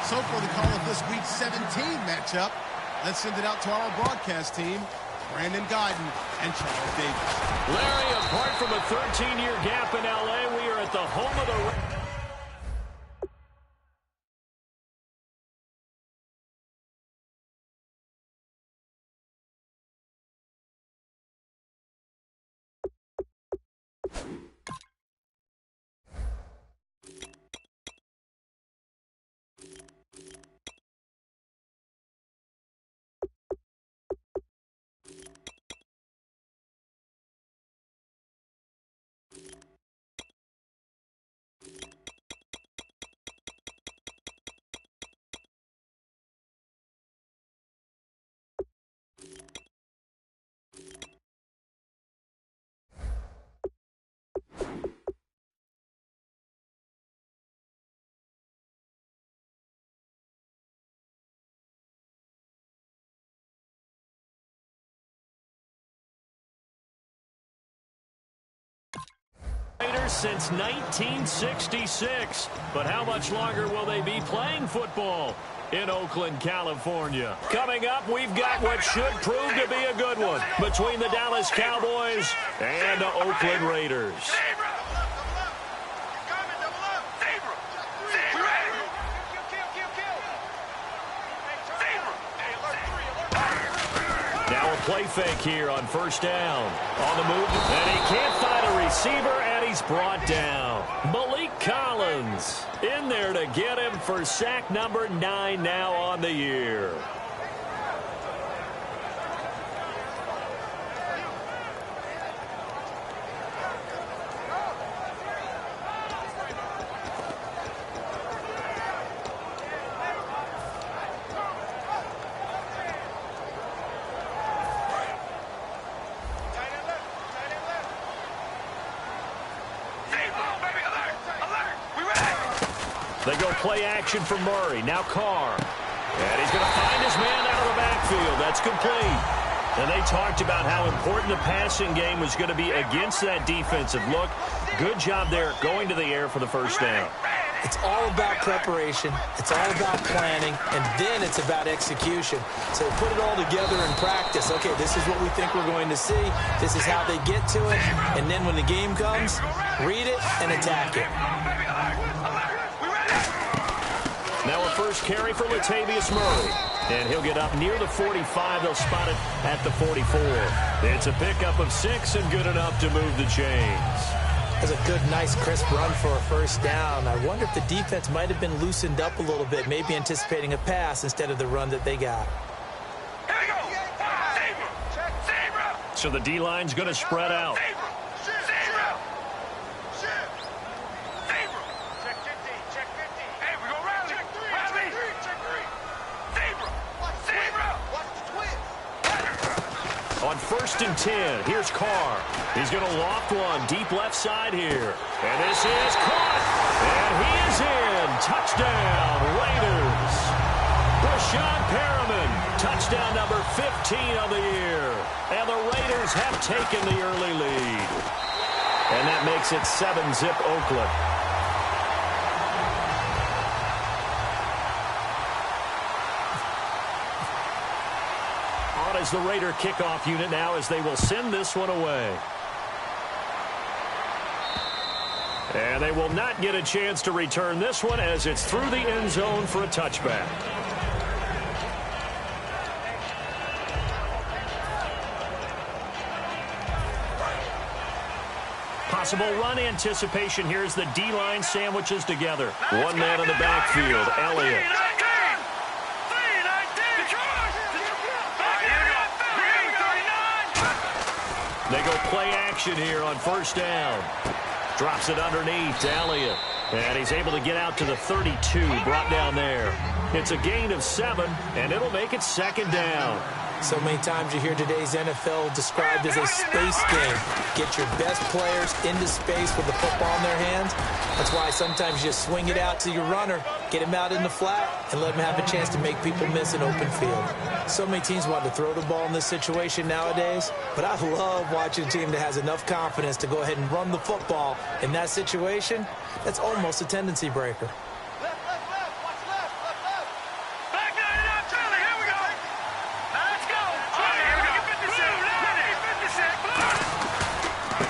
So far, they call it this week's 17 matchup. Let's send it out to our broadcast team, Brandon Guyton and Charles Davis. Larry, apart from a 13-year gap in L.A., we are at the home of the... Since 1966. But how much longer will they be playing football in Oakland, California? Coming up, we've got what should prove to be a good one between the Dallas Cowboys and the Oakland Raiders. Now a play fake here on first down. On the move, and he can't find a receiver, and he's brought down. Malik Collins in there to get him for sack number 9 now on the year. They go play action for Murray. Now Carr. And he's going to find his man out of the backfield. That's complete. And they talked about how important the passing game was going to be against that defensive look. Good job there going to the air for the first down. It's all about preparation. It's all about planning. And then it's about execution. So put it all together in practice. Okay, this is what we think we're going to see. This is how they get to it. And then when the game comes, read it and attack it. Now a first carry for Latavius Murray. And he'll get up near the 45. They'll spot it at the 44. It's a pickup of 6 and good enough to move the chains. That's a good, nice, crisp run for a first down. I wonder if the defense might have been loosened up a little bit, maybe anticipating a pass instead of the run that they got. Here we go. Zebra. So the D-line's going to spread out. On 1st and 10, here's Carr. He's going to loft one deep left side here. And this is caught. And he is in. Touchdown, Raiders. Brashad Perriman, touchdown number 15 of the year. And the Raiders have taken the early lead. And that makes it 7-zip Oakland. As the Raider kickoff unit now as they will send this one away. And they will not get a chance to return this one as it's through the end zone for a touchback. Possible run anticipation here as the D-line sandwiches together. One man in the backfield, Elliott. They go play action here on first down. Drops it underneath to Elliott. And he's able to get out to the 32, brought down there. It's a gain of 7, and it'll make it 2nd down. So many times you hear today's NFL described as a space game. Get your best players into space with the football in their hands. That's why sometimes you just swing it out to your runner, get him out in the flat, and let him have a chance to make people miss an open field. So many teams want to throw the ball in this situation nowadays, but I love watching a team that has enough confidence to go ahead and run the football in that situation. That's almost a tendency breaker.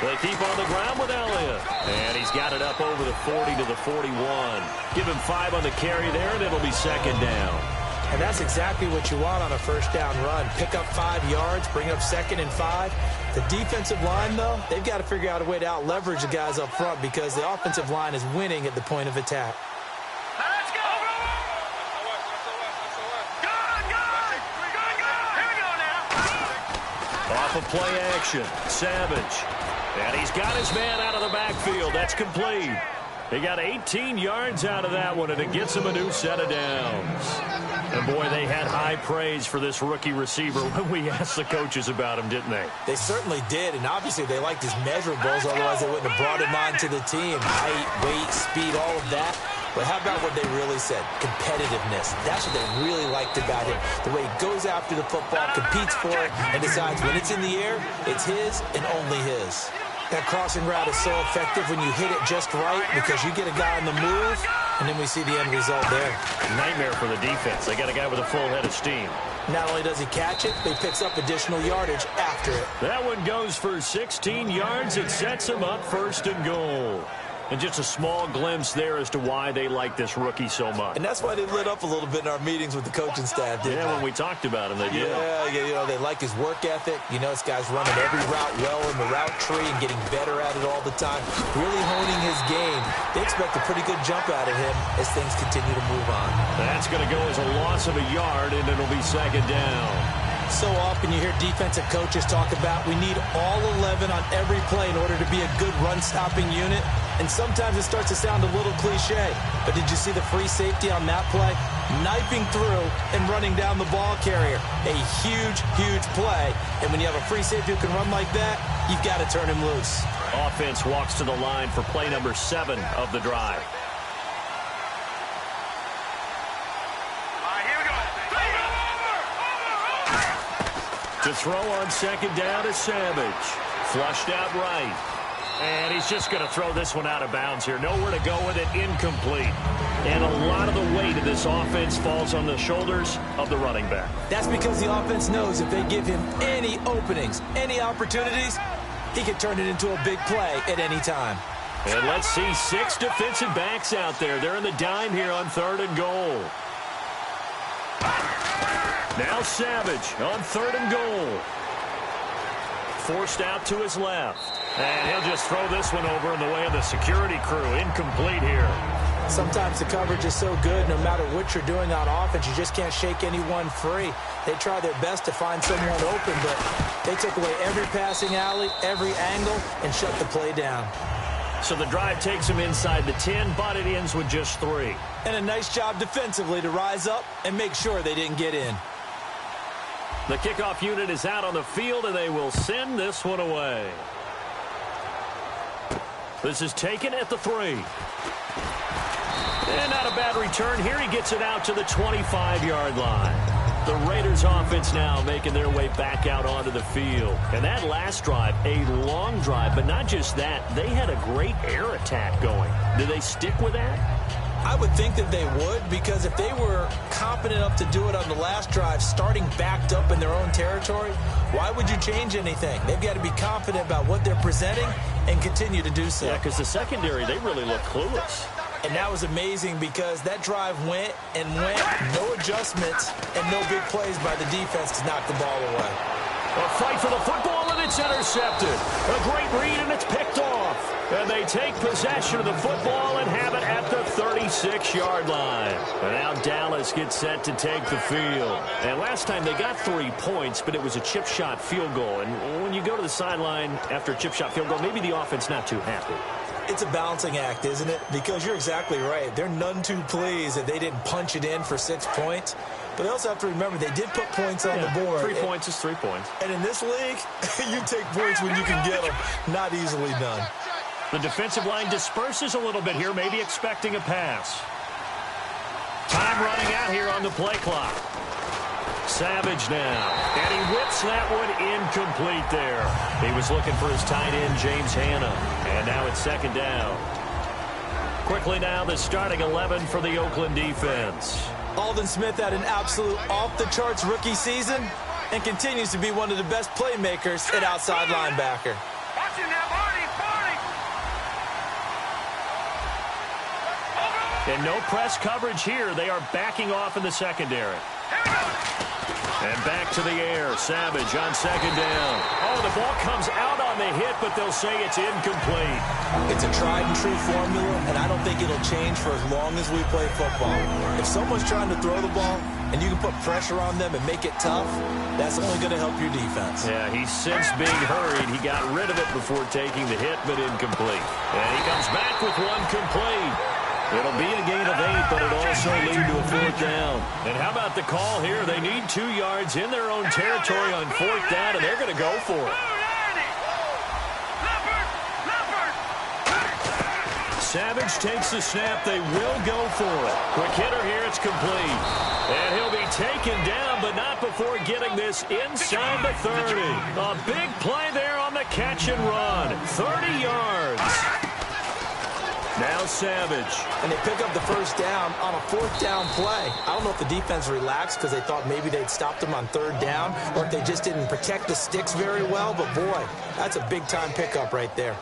They keep on the ground with Elliott. And he's got it up over the 40 to the 41. Give him 5 on the carry there, and it'll be second down. And that's exactly what you want on a first down run. Pick up 5 yards, bring up 2nd and 5. The defensive line, though, they've got to figure out a way to out-leverage the guys up front because the offensive line is winning at the point of attack. Let's go! Here we go now. Off of play action, Savage. And he's got his man out of the backfield. That's complete. He got 18 yards out of that one, and it gets him a new set of downs. And, boy, they had high praise for this rookie receiver when we asked the coaches about him, didn't they? They certainly did, and obviously they liked his measurables, otherwise they wouldn't have brought him onto the team. Height, weight, speed, all of that. But how about what they really said? Competitiveness. That's what they really liked about him. The way he goes after the football, competes for it, and decides when it's in the air, it's his and only his. That crossing route is so effective when you hit it just right because you get a guy on the move, and then we see the end result there. Nightmare for the defense. They got a guy with a full head of steam. Not only does he catch it, he picks up additional yardage after it. That one goes for 16 yards. It sets him up 1st and goal. And just a small glimpse there as to why they like this rookie so much. And that's why they lit up a little bit in our meetings with the coaching staff, didn't they? When we talked about him, they did. Yeah, you know, they like his work ethic. You know, this guy's running every route well in the route tree and getting better at it all the time, really honing his game. They expect a pretty good jump out of him as things continue to move on. That's going to go as a loss of a yard, and it'll be 2nd down. So often you hear defensive coaches talk about we need all 11 on every play in order to be a good run-stopping unit. And sometimes it starts to sound a little cliche. But did you see the free safety on that play? Knifing through and running down the ball carrier. A huge, huge play. And when you have a free safety who can run like that, you've got to turn him loose. Offense walks to the line for play number 7 of the drive. To throw on 2nd down is Savage. Flushed out right. And he's just going to throw this one out of bounds here. Nowhere to go with it. Incomplete. And a lot of the weight of this offense falls on the shoulders of the running back. That's because the offense knows if they give him any openings, any opportunities, he can turn it into a big play at any time. And let's see 6 defensive backs out there. They're in the dime here on 3rd and goal. Now Savage on 3rd and goal. Forced out to his left. And he'll just throw this one over in the way of the security crew. Incomplete here. Sometimes the coverage is so good, no matter what you're doing on offense, you just can't shake anyone free. They try their best to find someone open, but they took away every passing alley, every angle, and shut the play down. So the drive takes him inside the 10, but it ends with just 3. And a nice job defensively to rise up and make sure they didn't get in. The kickoff unit is out on the field, and they will send this one away. This is taken at the 3. And not a bad return here. He gets it out to the 25-yard line. The Raiders offense now making their way back out onto the field. And that last drive, a long drive, but not just that. They had a great air attack going. Do they stick with that? I would think that they would, because if they were competent enough to do it on the last drive, starting backed up in their own territory, why would you change anything? They've got to be confident about what they're presenting and continue to do so. Yeah, because the secondary, they really look clueless. And that was amazing because that drive went and went, no adjustments, and no big plays by the defense to knock the ball away. A fight for the football, and it's intercepted. A great read, and it's picked off. And they take possession of the football and have it at the 36-yard line. And now Dallas gets set to take the field. And last time they got 3 points, but it was a chip shot field goal. And when you go to the sideline after a chip shot field goal, maybe the offense not too happy. It's a balancing act, isn't it? Because you're exactly right. They're none too pleased that they didn't punch it in for 6 points. But they also have to remember they did put points on the board. 3 points is 3 points. And in this league, you take points when you can get them. Not easily done. The defensive line disperses a little bit here, maybe expecting a pass. Time running out here on the play clock. Savage now. And he whips that one incomplete there. He was looking for his tight end, James Hanna. And now it's 2nd down. Quickly now, the starting 11 for the Oakland defense. Aldon Smith had an absolute off-the-charts rookie season and continues to be one of the best playmakers at outside linebacker. Watching that body. And no press coverage here. They are backing off in the secondary. And back to the air. Savage on second down. Oh, the ball comes out on the hit, but they'll say it's incomplete. It's a tried-and-true formula, and I don't think it'll change for as long as we play football. If someone's trying to throw the ball and you can put pressure on them and make it tough, that's only going to help your defense. Yeah, he's since being hurried. He got rid of it before taking the hit, but incomplete. And he comes back with one complete. It'll be a gain of 8, but it'll also lead to a 4th down. And how about the call here? They need 2 yards in their own territory on 4th down, and they're going to go for it. Savage takes the snap. They will go for it. Quick hitter here. It's complete. And he'll be taken down, but not before getting this inside the 30. A big play there on the catch and run. 30 yards. Now Savage. And they pick up the first down on a 4th down play. I don't know if the defense relaxed because they thought maybe they'd stopped them on 3rd down or if they just didn't protect the sticks very well. But, boy, that's a big-time pickup right there.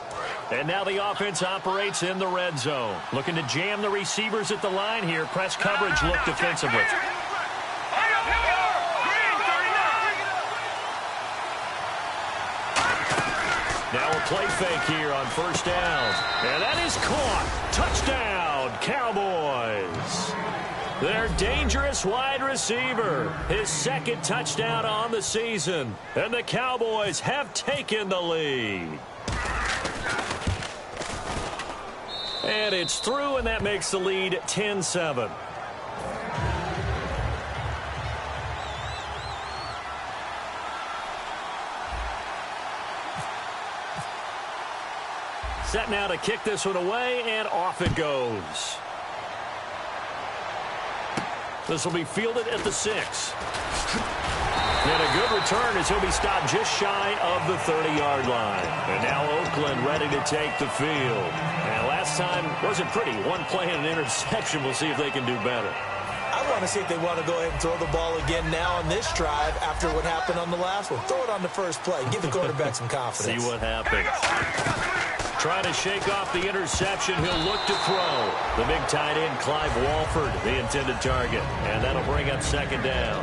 And now the offense operates in the red zone. Looking to jam the receivers at the line here. Press coverage look defensively. Now a play fake here on 1st down. And that is caught. Touchdown, Cowboys. Their dangerous wide receiver. His 2nd touchdown on the season. And the Cowboys have taken the lead. And it's through, and that makes the lead 10-7. Set now to kick this one away, and off it goes. This will be fielded at the 6. And a good return as he'll be stopped just shy of the 30-yard line. And now Oakland ready to take the field. And last time wasn't pretty. One play and an interception. We'll see if they can do better. I want to see if they want to go ahead and throw the ball again now on this drive after what happened on the last one. Throw it on the first play. Give the quarterback some confidence. See what happens. Trying to shake off the interception. He'll look to throw. The big tight end, Clive Walford, the intended target. And that'll bring up 2nd down.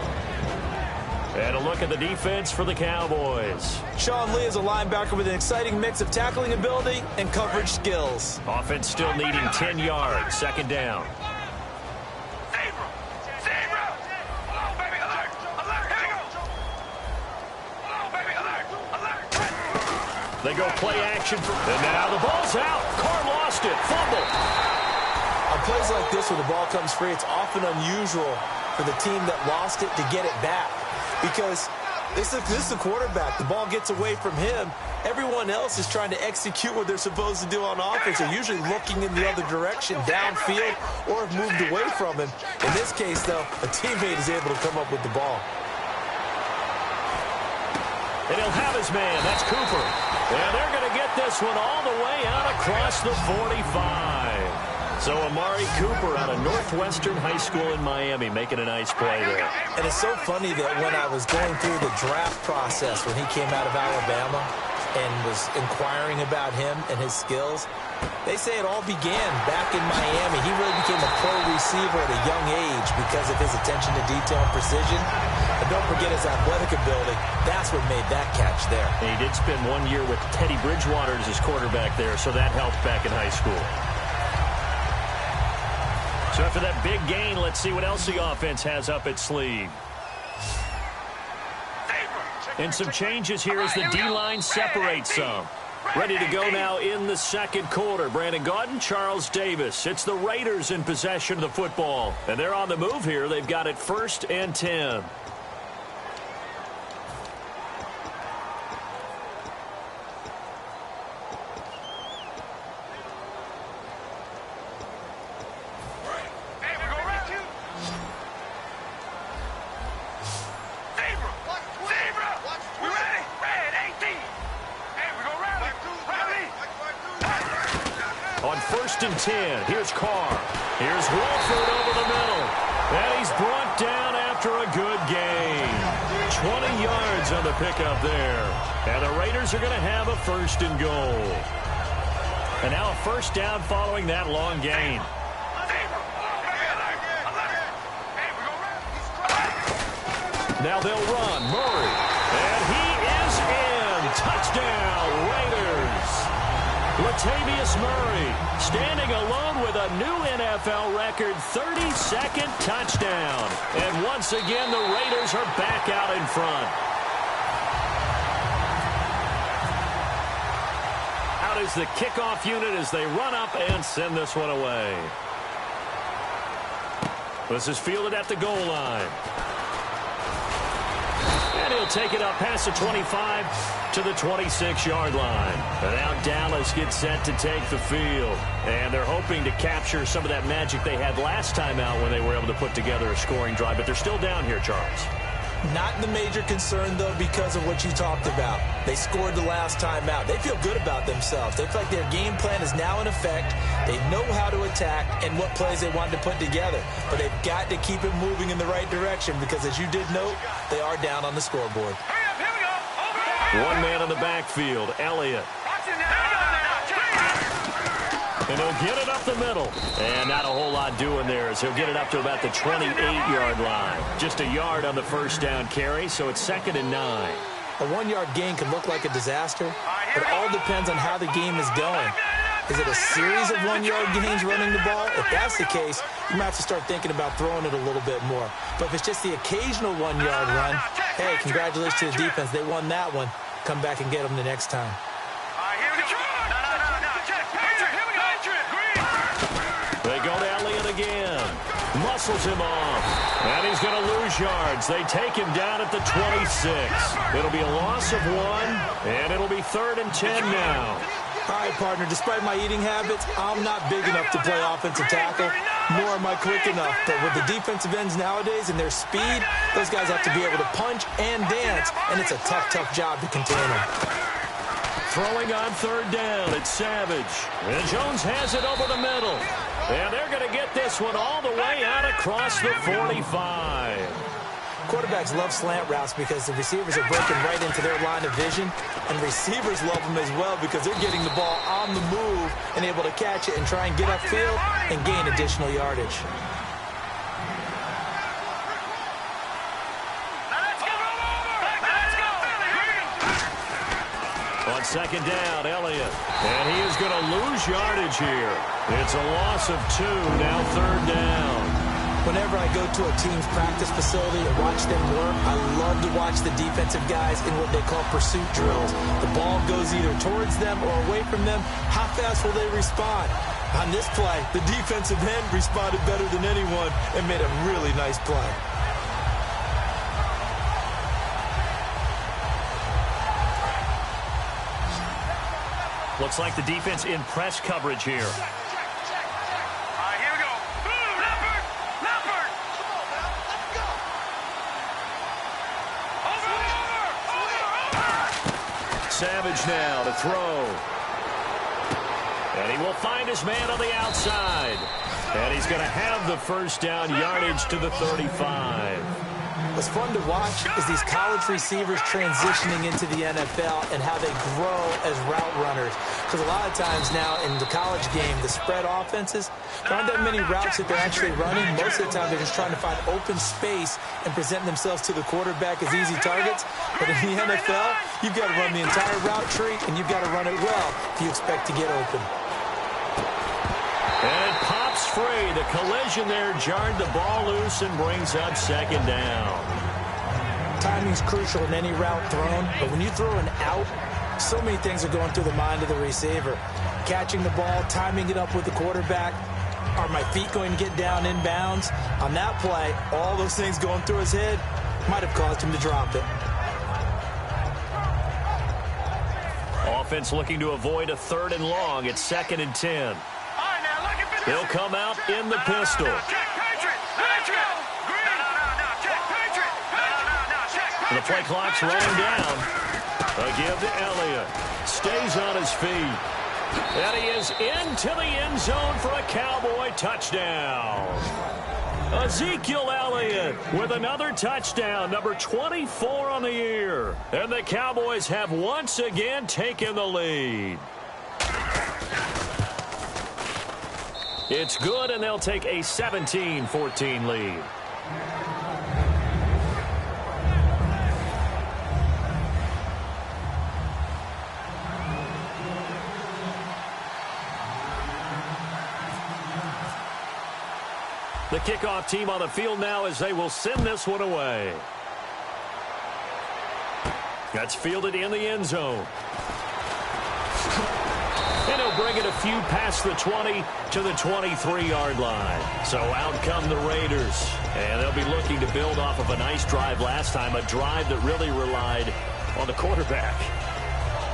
And a look at the defense for the Cowboys. Sean Lee is a linebacker with an exciting mix of tackling ability and coverage skills. Offense still needing 10 yards. 2nd down. They go play action for, and now the ball's out. Carr lost it. Fumble. On plays like this where the ball comes free, it's often unusual for the team that lost it to get it back. Because this is the quarterback. The ball gets away from him. Everyone else is trying to execute what they're supposed to do on offense. They're usually looking in the other direction, downfield, or have moved away from him. In this case, though, a teammate is able to come up with the ball. And he'll have his man. That's Cooper. And they're going to get this one all the way out across the 45. So Amari Cooper out of Northwestern High School in Miami making a nice play there. And it's so funny that when I was going through the draft process when he came out of Alabama and was inquiring about him and his skills, they say it all began back in Miami. He really became a pro receiver at a young age because of his attention to detail and precision. And don't forget his athletic ability. That's what made that catch there. And he did spend 1 year with Teddy Bridgewater as his quarterback there, so that helped back in high school. So after that big gain, let's see what else the offense has up its sleeve. And some changes here as the D-line separates some. Ready to go now in the 2nd quarter. Brandon Gaudin, Charles Davis. It's the Raiders in possession of the football. And they're on the move here. They've got it 1st and 10. On 1st and 10, here's Carr. Here's Walford over the middle. And he's brought down after a good gain. 20 yards on the pickup there. And the Raiders are going to have a 1st and goal. And now a 1st down following that long gain. Now they'll run. Murray. And he is in. Touchdown, Raiders. Latavius Murray standing alone with a new NFL record 32nd touchdown. And once again, the Raiders are back out in front. Out is the kickoff unit as they run up and send this one away. This is fielded at the goal line. And he'll take it up past the 25 to the 26-yard line. And now Dallas gets set to take the field. And they're hoping to capture some of that magic they had last time out when they were able to put together a scoring drive. But they're still down here, Charles. Not the major concern, though, because of what you talked about. They scored the last time out. They feel good about themselves. They feel like their game plan is now in effect. They know how to attack and what plays they want to put together. But they've got to keep it moving in the right direction because, as you did note, they are down on the scoreboard. One man in the backfield, Elliott. And he'll get it up the middle. And not a whole lot doing there as he'll get it up to about the 28-yard line. Just a yard on the first down carry, so it's 2nd and 9. A 1-yard gain can look like a disaster, but it all depends on how the game is going. Is it a series of 1-yard gains running the ball? If that's the case, you might have to start thinking about throwing it a little bit more. But if it's just the occasional 1-yard run, hey, congratulations to the defense. They won that one. Come back and get them the next time. They go to Elliott again. Muscles him off. And he's going to lose yards. They take him down at the 26. It'll be a loss of 1, and it'll be 3rd and 10 now. All right, partner, despite my eating habits, I'm not big enough to play offensive tackle, nor am I quick enough. But with the defensive ends nowadays and their speed, those guys have to be able to punch and dance, and it's a tough, tough job to contain them. Throwing on 3rd down, it's Savage. And Jones has it over the middle. And they're going to get this one all the way out across the 45. Quarterbacks love slant routes because the receivers are breaking right into their line of vision, and receivers love them as well because they're getting the ball on the move and able to catch it and try and get upfield and gain additional yardage. On 2nd down, Elliott. And he is going to lose yardage here. It's a loss of 2, now 3rd down. Whenever I go to a team's practice facility and watch them work, I love to watch the defensive guys in what they call pursuit drills. The ball goes either towards them or away from them. How fast will they respond? On this play, the defensive end responded better than anyone and made a really nice play. Looks like the defense in press coverage here. Savage now to throw. And he will find his man on the outside. And he's going to have the first down, yardage to the 35. What's fun to watch is these college receivers transitioning into the NFL and how they grow as route runners. Because a lot of times now in the college game, the spread offenses, there aren't that many routes that they're actually running. Most of the time, they're just trying to find open space and present themselves to the quarterback as easy targets. But in the NFL, you've got to run the entire route tree, and you've got to run it well if you expect to get open. And it pops free. The collision there jarred the ball loose and brings up 2nd down. Timing's crucial in any route thrown, but when you throw an out, so many things are going through the mind of the receiver. Catching the ball, timing it up with the quarterback. Are my feet going to get down in bounds? On that play, all those things going through his head might have caused him to drop it. Offense looking to avoid a 3rd and long. It's 2nd and 10. He'll come out in the pistol. The play clock's running down. A give to Elliott. Stays on his feet. And he is into the end zone for a Cowboy touchdown. Ezekiel Elliott with another touchdown, number 24 on the year. And the Cowboys have once again taken the lead. It's good, and they'll take a 17-14 lead. The kickoff team on the field now as they will send this one away. That's fielded in the end zone. And he'll bring it a few past the 20 to the 23-yard line. So out come the Raiders. And they'll be looking to build off of a nice drive last time, a drive that really relied on the quarterback.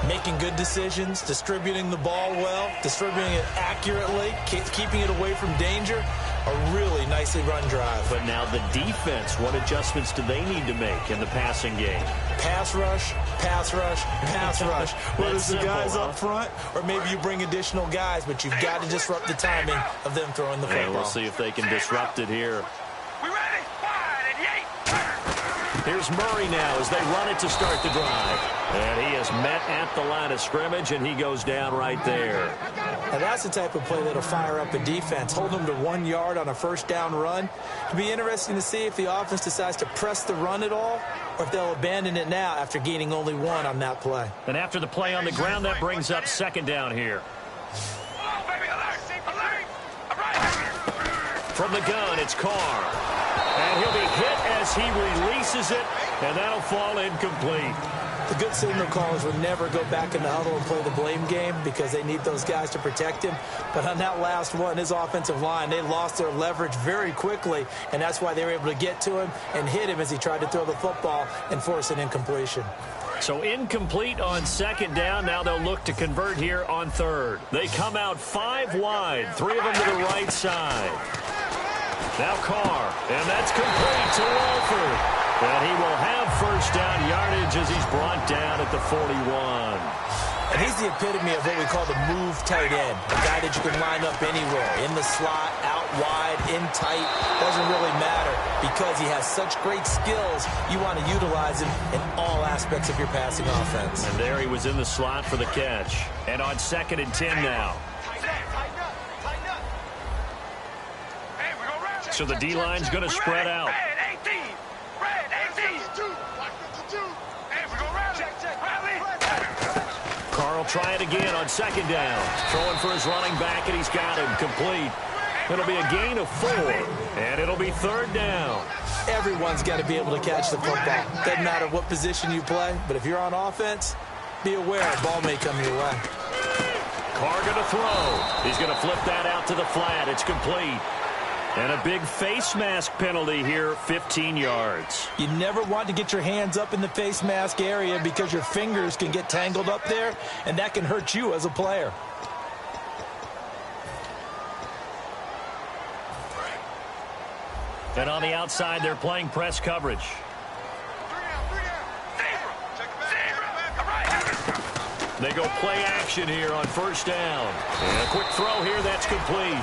Making good decisions, distributing the ball well, distributing it accurately, keeping it away from danger. A really nicely run drive. But now the defense, what adjustments do they need to make in the passing game? Pass rush, pass rush, pass rush. Whether it's the guys huh? up front or maybe you bring additional guys, but you've got to disrupt the timing of them throwing the football. And we'll see if they can disrupt it here. We ready? Wide and yay. Here's Murray now as they run it to start the drive. And he is met at the line of scrimmage, and he goes down right there. Now that's the type of play that'll fire up a defense. Hold them to 1 yard on a first down run. It'll be interesting to see if the offense decides to press the run at all or if they'll abandon it now after gaining only 1 on that play. And after the play on the ground, that brings up second down here. Oh, baby, alert, alert. All right. From the gun, it's Carr. And he'll be hit as he releases it, and that'll fall incomplete. The good signal callers will never go back in the huddle and play the blame game because they need those guys to protect him. But on that last one, his offensive line, they lost their leverage very quickly, and that's why they were able to get to him and hit him as he tried to throw the football and force an incompletion. So incomplete on second down. Now they'll look to convert here on third. They come out 5 wide, 3 of them to the right side. Now Carr, and that's complete to Walford. And he will have first down yardage as he's brought down at the 41. And he's the epitome of what we call the move tight end. A guy that you can line up anywhere, in the slot, out wide, in tight. Doesn't really matter because he has such great skills. You want to utilize him in all aspects of your passing offense. And there he was in the slot for the catch. And on 2nd and 10 now. So the D-line's going to spread out. Carr will try it again on 2nd down. Throwing for his running back, and he's got him complete. It'll be a gain of 4, and it'll be 3rd down. Everyone's got to be able to catch the football. Doesn't matter what position you play, but if you're on offense, be aware a ball may come your way. Carr going to throw. He's going to flip that out to the flat. It's complete. And a big face mask penalty here, 15 yards. You never want to get your hands up in the face mask area because your fingers can get tangled up there, and that can hurt you as a player. And on the outside, they're playing press coverage. They go play action here on first down. And a quick throw here, that's complete.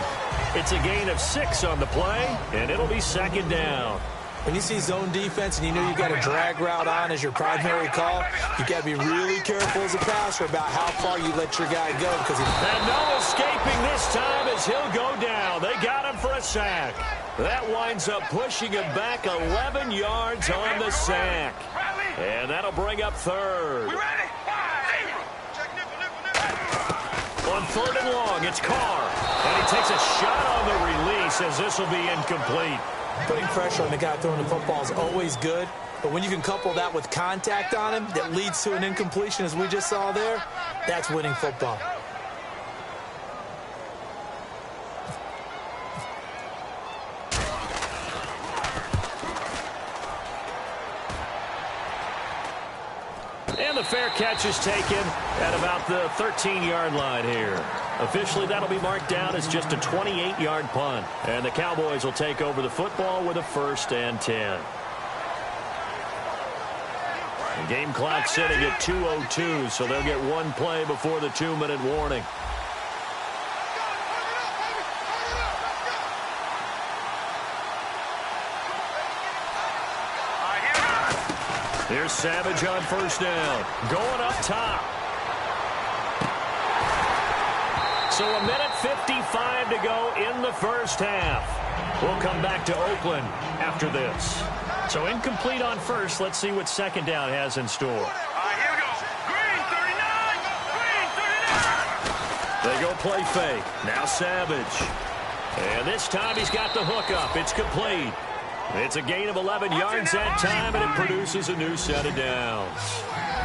It's a gain of 6 on the play, and it'll be 2nd down. When you see zone defense and you know you've got a drag route on as your primary call, you've got to be really careful as a passer about how far you let your guy go. And no escaping this time as he'll go down. They got him for a sack. That winds up pushing him back 11 yards on the sack. And that'll bring up 3rd. On 3rd and long, it's Carr. And he takes a shot on the release as this will be incomplete. Putting pressure on the guy throwing the football is always good, but when you can couple that with contact on him that leads to an incompletion, as we just saw there, that's winning football. And the fair catch is taken at about the 13-yard line here. Officially, that'll be marked down as just a 28-yard punt. And the Cowboys will take over the football with a 1st and 10. The game clock sitting at 2:02, so they'll get 1 play before the 2-minute warning. Here's Savage on first down. Going up top. So 1:55 to go in the first half. We'll come back to Oakland after this. So incomplete on first. Let's see what 2nd down has in store. Here we go. Green 39. Green 39. They go play fake. Now Savage. And this time he's got the hook up. It's complete. It's a gain of 11 yards that time, and it produces a new set of downs.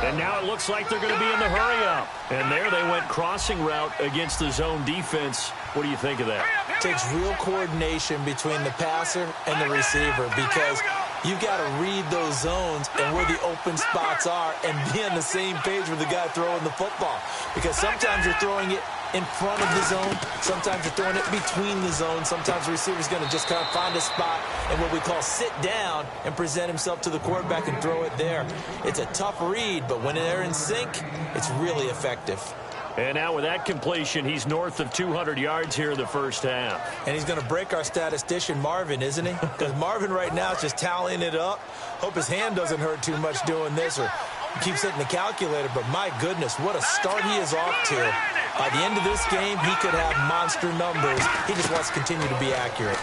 And now it looks like they're going to be in the hurry-up. And there they went crossing route against the zone defense. What do you think of that? It takes real coordination between the passer and the receiver because you've got to read those zones and where the open spots are and be on the same page with the guy throwing the football. Because sometimes you're throwing it in front of the zone. Sometimes you're throwing it between the zones. Sometimes the receiver's going to just kind of find a spot and what we call sit down and present himself to the quarterback and throw it there. It's a tough read, but when they're in sync, it's really effective. And now with that completion, he's north of 200 yards here in the first half. And he's going to break our statistician, Marvin, isn't he? Because Marvin right now is just tallying it up. Hope his hand doesn't hurt too much doing this or keeps hitting the calculator. But my goodness, what a start he is off to. By the end of this game, he could have monster numbers. He just wants to continue to be accurate.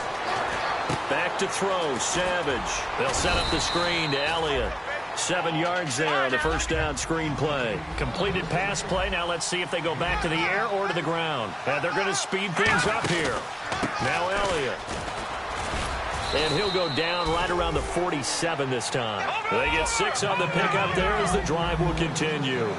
Back to throw, Savage. They'll set up the screen to Elliott. 7 yards there on the first down screen play. Completed pass play. Now let's see if they go back to the air or to the ground. And they're going to speed things up here. Now Elliott. And he'll go down right around the 47 this time. They get 6 on the pickup there as the drive will continue.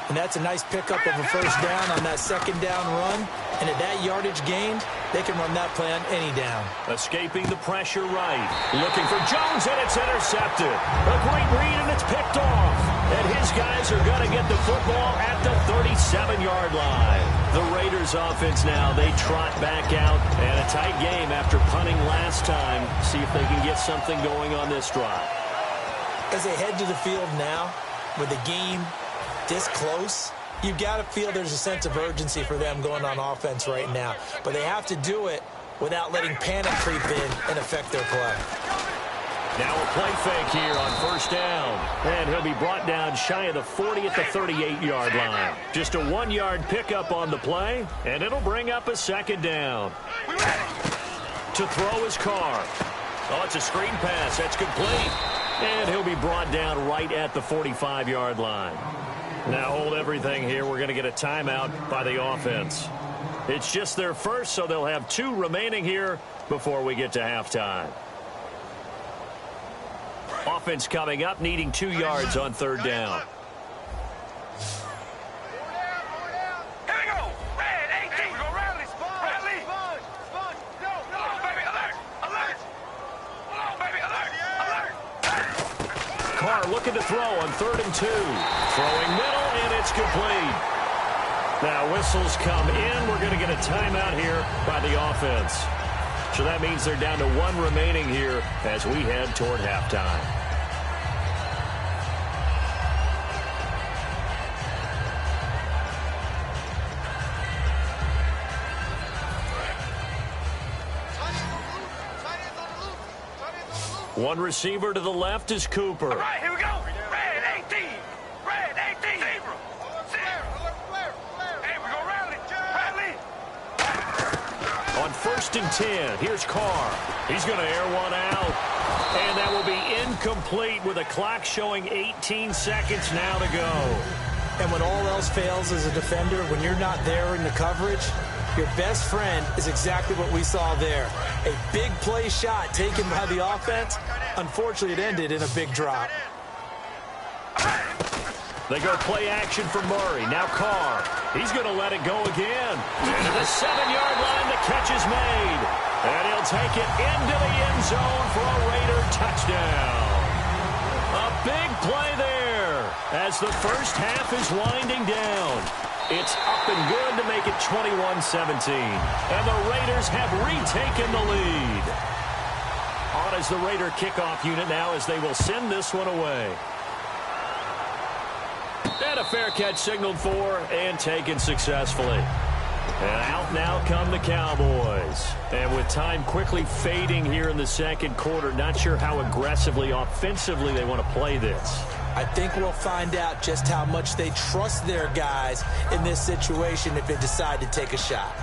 And that's a nice pickup of a first down on that second down run. And at that yardage gained, they can run that play on any down. Escaping the pressure right. Looking for Jones, and it's intercepted. A great read, and it's picked off. And his guys are going to get the football at the 37-yard line. The Raiders offense now, they trot back out. And a tight game after punting last time. See if they can get something going on this drive. As they head to the field now, with the game this close, you've got to feel there's a sense of urgency for them going on offense right now. But they have to do it without letting panic creep in and affect their play. Now a play fake here on first down. And he'll be brought down shy of the 40 at the 38-yard line. Just a 1-yard pickup on the play, and it'll bring up a second down. To throw his Carr. Oh, it's a screen pass. That's complete. And he'll be brought down right at the 45-yard line. Now hold everything here. We're going to get a timeout by the offense. It's just their first, so they'll have 2 remaining here before we get to halftime. Offense coming up, needing 2 yards on third down. Here we go. Red 18. We go rally. Rally. Sponge. No. Come on, baby. Alert. Alert. Come on, baby. Alert. Alert. Carr looking to throw on 3rd and 2. Throwing middle, and it's complete. Now whistles come in. We're going to get a timeout here by the offense. So that means they're down to 1 remaining here as we head toward halftime. One receiver to the left is Cooper. All right, here we go. Red 18. Red 18. Zebra. Hey, we go rally. Rally. On 1st and 10, here's Carr. He's going to air one out. And that will be incomplete with a clock showing 18 seconds now to go. And when all else fails as a defender, when you're not there in the coverage, your best friend is exactly what we saw there. A big play shot taken by the offense. Unfortunately, it ended in a big drop. They go play action for Murray. Now Carr. He's going to let it go again. And to the 7-yard line, the catch is made. And he'll take it into the end zone for a Raider touchdown. A big play there as the first half is winding down. It's up and good to make it 21-17. And the Raiders have retaken the lead. On as the Raider kickoff unit now as they will send this one away. And a fair catch signaled for and taken successfully. And out now come the Cowboys. And with time quickly fading here in the second quarter, not sure how aggressively, offensively they want to play this. I think we'll find out just how much they trust their guys in this situation if they decide to take a shot.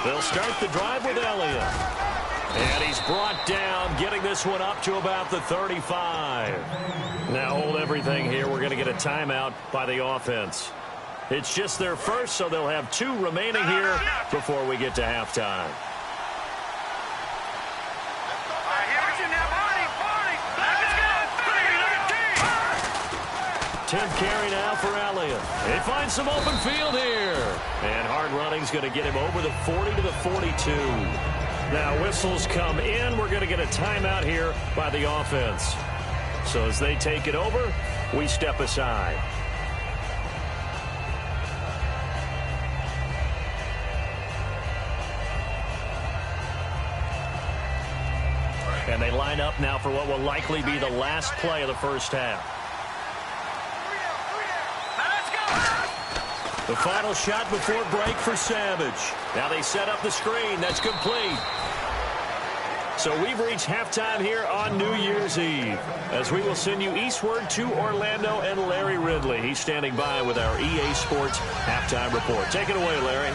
They'll start the drive with Elliott. And he's brought down, getting this one up to about the 35. Now hold everything here. We're going to get a timeout by the offense. It's just their first, so they'll have 2 remaining here before we get to halftime. 10th carry now for Elliott. He finds some open field here. And hard running's going to get him over the 40 to the 42. Now whistles come in. We're going to get a timeout here by the offense. So as they take it over, we step aside. And they line up now for what will likely be the last play of the first half. The final shot before break for Savage. Now they set up the screen. That's complete. So we've reached halftime here on New Year's Eve, as we will send you eastward to Orlando and Larry Ridley. He's standing by with our EA Sports halftime report. Take it away, Larry.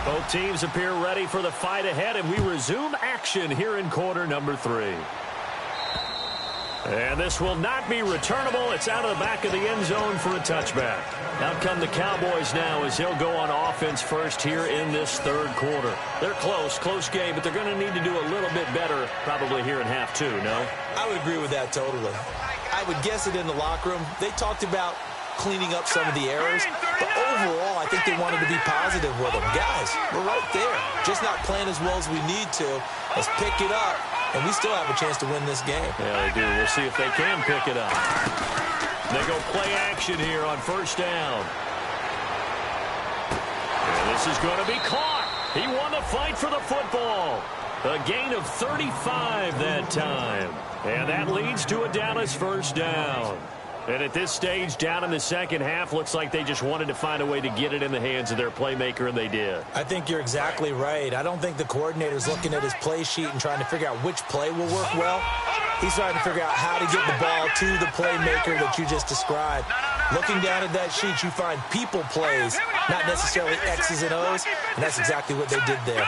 Both teams appear ready for the fight ahead, and we resume action here in quarter number 3. And this will not be returnable. It's out of the back of the end zone for a touchback. Out come the Cowboys now as they'll go on offense first here in this third quarter. They're close game, but they're going to need to do a little bit better probably here in half 2, no? I would agree with that totally. I would guess it in the locker room. They talked about cleaning up some of the errors, but overall I think they wanted to be positive with them. Guys, we're right there, just not playing as well as we need to. Let's pick it up, and we still have a chance to win this game. Yeah, they do. We'll see if they can pick it up. They go play action here on first down. And this is going to be caught. He won the fight for the football. A gain of 35 that time, and that leads to a Dallas first down. And at this stage, down in the second half, looks like they just wanted to find a way to get it in the hands of their playmaker, and they did. I think you're exactly right. I don't think the coordinator's looking at his play sheet and trying to figure out which play will work well. He's trying to figure out how to get the ball to the playmaker that you just described. Looking down at that sheet, you find people plays, not necessarily X's and O's, and that's exactly what they did there.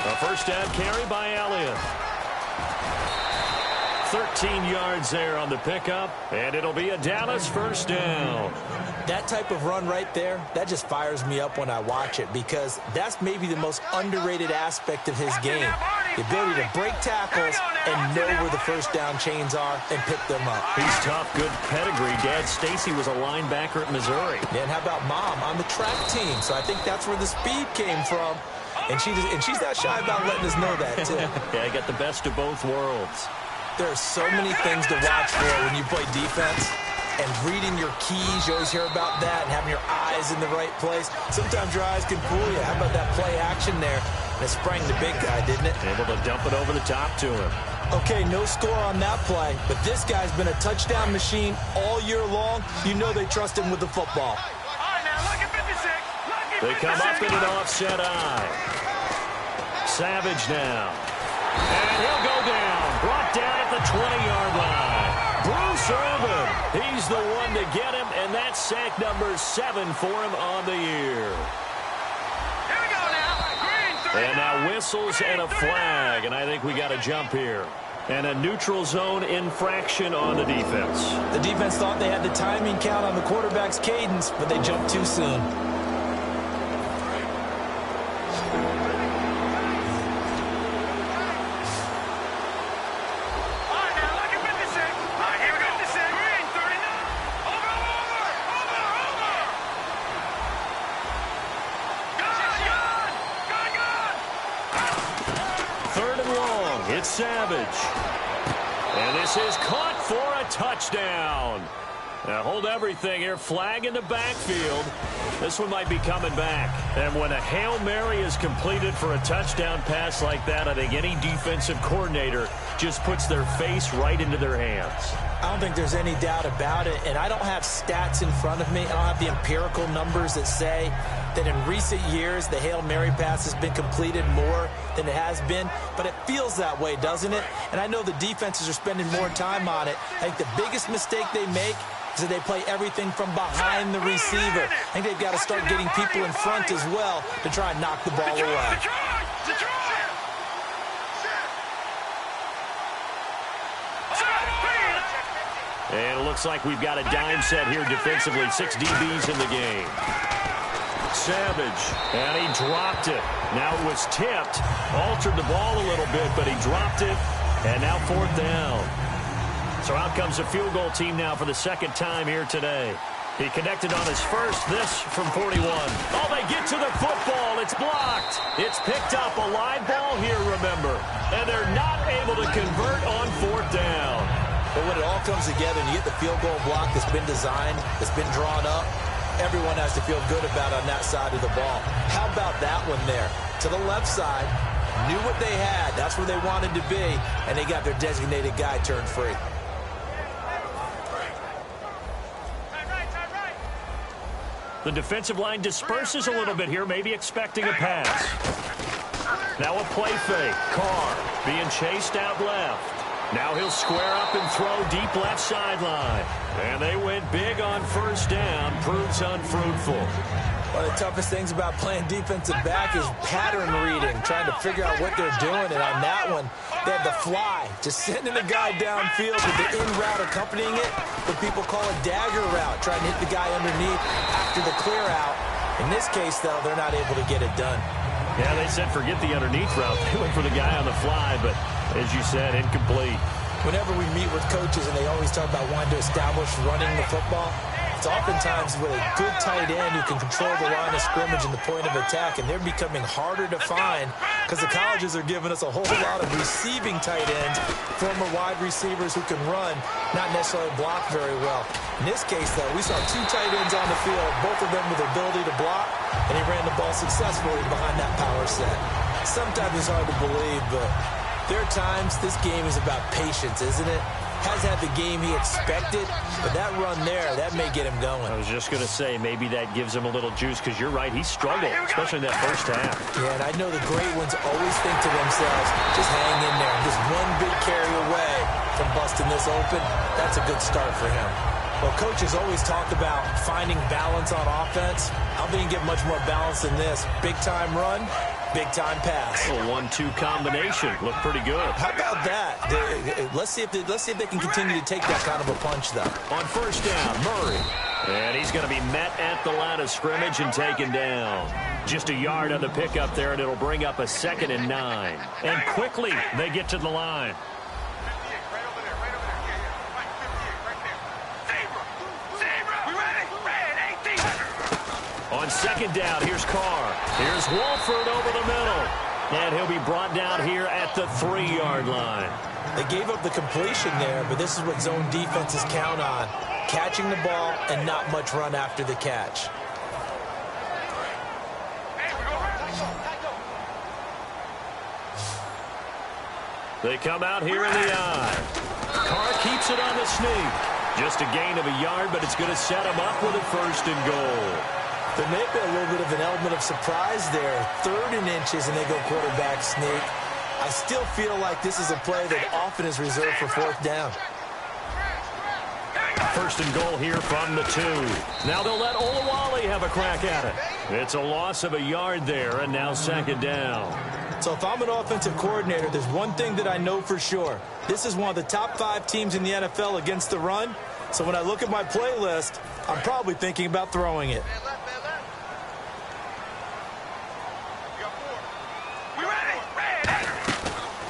A first down carry by Elliott. 13 yards there on the pickup, and it'll be a Dallas first down. That type of run right there, that just fires me up when I watch it, because that's maybe the most underrated aspect of his game. The ability to break tackles and know where the first down chains are and pick them up. He's tough, good pedigree. Dad Stacy was a linebacker at Missouri. Yeah, and how about Mom on the track team? So I think that's where the speed came from. And she's not shy about letting us know that, too. Yeah, I got the best of both worlds. There are so many things to watch for when you play defense, and reading your keys, you always hear about that, and having your eyes in the right place. Sometimes your eyes can fool you. How about that play action there? And it sprang the big guy, didn't it? Able to dump it over the top to him. Okay, no score on that play, but this guy's been a touchdown machine all year long. You know they trust him with the football. They come up in an offset eye. Savage now. And he'll go down. Brought down at the 20-yard line. Bruce Irvin, he's the one to get him, and that's sack number 7 for him on the year. Here we go now. And now whistles and a flag, and I think we got a jump here. And a neutral zone infraction on the defense. The defense thought they had the timing count on the quarterback's cadence, but they jumped too soon. Savage. And this is caught for a touchdown. Now hold everything here. Flag in the backfield. This one might be coming back. And when a Hail Mary is completed for a touchdown pass like that, I think any defensive coordinator just puts their face right into their hands. I don't think there's any doubt about it. And I don't have stats in front of me. I don't have the empirical numbers that say that in recent years the Hail Mary pass has been completed more than it has been, but it feels that way, doesn't it? And I know the defenses are spending more time on it. I think the biggest mistake they make is that they play everything from behind the receiver. I think they've got to start getting people in front as well to try and knock the ball away. And it looks like we've got a dime set here defensively. 6 DBs in the game. Savage, and he dropped it. Now it was tipped. Altered the ball a little bit, but he dropped it. And now 4th down. So out comes a field goal team now for the second time here today. He connected on his first, this from 41. Oh, they get to the football. It's blocked. It's picked up. A live ball here, remember. And they're not able to convert on 4th down. But when it all comes together and you get the field goal block that's been designed, that's been drawn up, everyone has to feel good about on that side of the ball. How about that one there? To the left side, knew what they had. That's where they wanted to be, and they got their designated guy turned free. The defensive line disperses a little bit here, maybe expecting a pass. Now a play fake. Carr being chased out left. Now he'll square up and throw deep left sideline. And they went big on 1st down. Proves unfruitful. One of the toughest things about playing defensive back is pattern reading, trying to figure out what they're doing. And on that one, they had the fly, just sending the guy downfield with the in route accompanying it, what people call a dagger route, trying to hit the guy underneath after the clear out. In this case, though, they're not able to get it done. Yeah, they said forget the underneath route. They went for the guy on the fly, but as you said, incomplete. Whenever we meet with coaches and they always talk about wanting to establish running the football, it's oftentimes with a good tight end who can control the line of scrimmage and the point of attack, and they're becoming harder to find because the colleges are giving us a whole lot of receiving tight ends, former wide receivers who can run, not necessarily block very well. In this case, though, we saw 2 tight ends on the field, both of them with the ability to block, and he ran the ball successfully behind that power set. Sometimes it's hard to believe, but there are times this game is about patience, isn't it? Has had the game he expected, but that run there, that may get him going. I was just going to say, maybe that gives him a little juice, because you're right, he struggled, especially in that first half. Yeah, and I know the great ones always think to themselves, just hang in there. Just one big carry away from busting this open. That's a good start for him. Well, coaches always talk about finding balance on offense. I don't think you can get much more balance than this. Big-time run, big-time pass. A 1-2 combination. Looked pretty good. How about that? Let's see if they can continue to take that kind of a punch, though. On 1st down, Murray. And he's going to be met at the line of scrimmage and taken down. Just a yard on the pickup there, and it'll bring up a 2nd and 9. And quickly, they get to the line. On 2nd down, here's Carr. Here's Wolford over the middle. And he'll be brought down here at the 3-yard line. They gave up the completion there, but this is what zone defenses count on. Catching the ball and not much run after the catch. They come out here in the eye. Carr keeps it on the sneak. Just a gain of a yard, but it's going to set him up with a 1st and goal. There may be a little bit of an element of surprise there. 3rd and inches, and they go quarterback sneak. I still feel like this is a play that often is reserved for 4th down. 1st and goal here from the 2. Now they'll let Olawale have a crack at it. It's a loss of a yard there, and now 2nd down. So if I'm an offensive coordinator, there's one thing that I know for sure. This is one of the top 5 teams in the NFL against the run. So when I look at my playlist, I'm probably thinking about throwing it.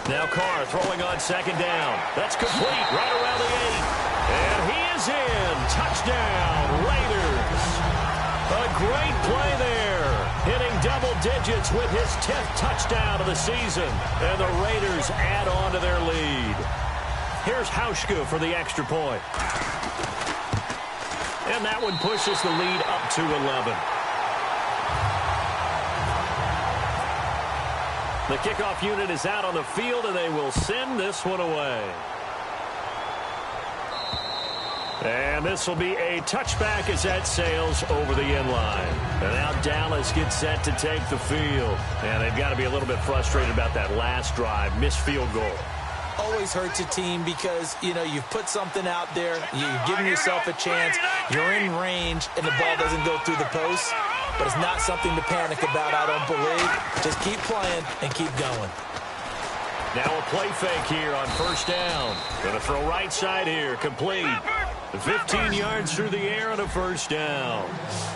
Now Carr throwing on 2nd down. That's complete right around the 8. And he is in. Touchdown, Raiders. A great play there. Hitting double digits with his 10th touchdown of the season. And the Raiders add on to their lead. Here's Hauschka for the extra point. And that one pushes the lead up to 11. The kickoff unit is out on the field, and they will send this one away. And this will be a touchback as that sails over the end line. And now Dallas gets set to take the field. And they've got to be a little bit frustrated about that last drive, missed field goal. Always hurts a team because, you know, you've put something out there, you've given yourself a chance, you're in range, and the ball doesn't go through the post. But it's not something to panic about, I don't believe. Just keep playing and keep going. Now a play fake here on first down. Going to throw right side here, complete. 15 yards through the air on a first down.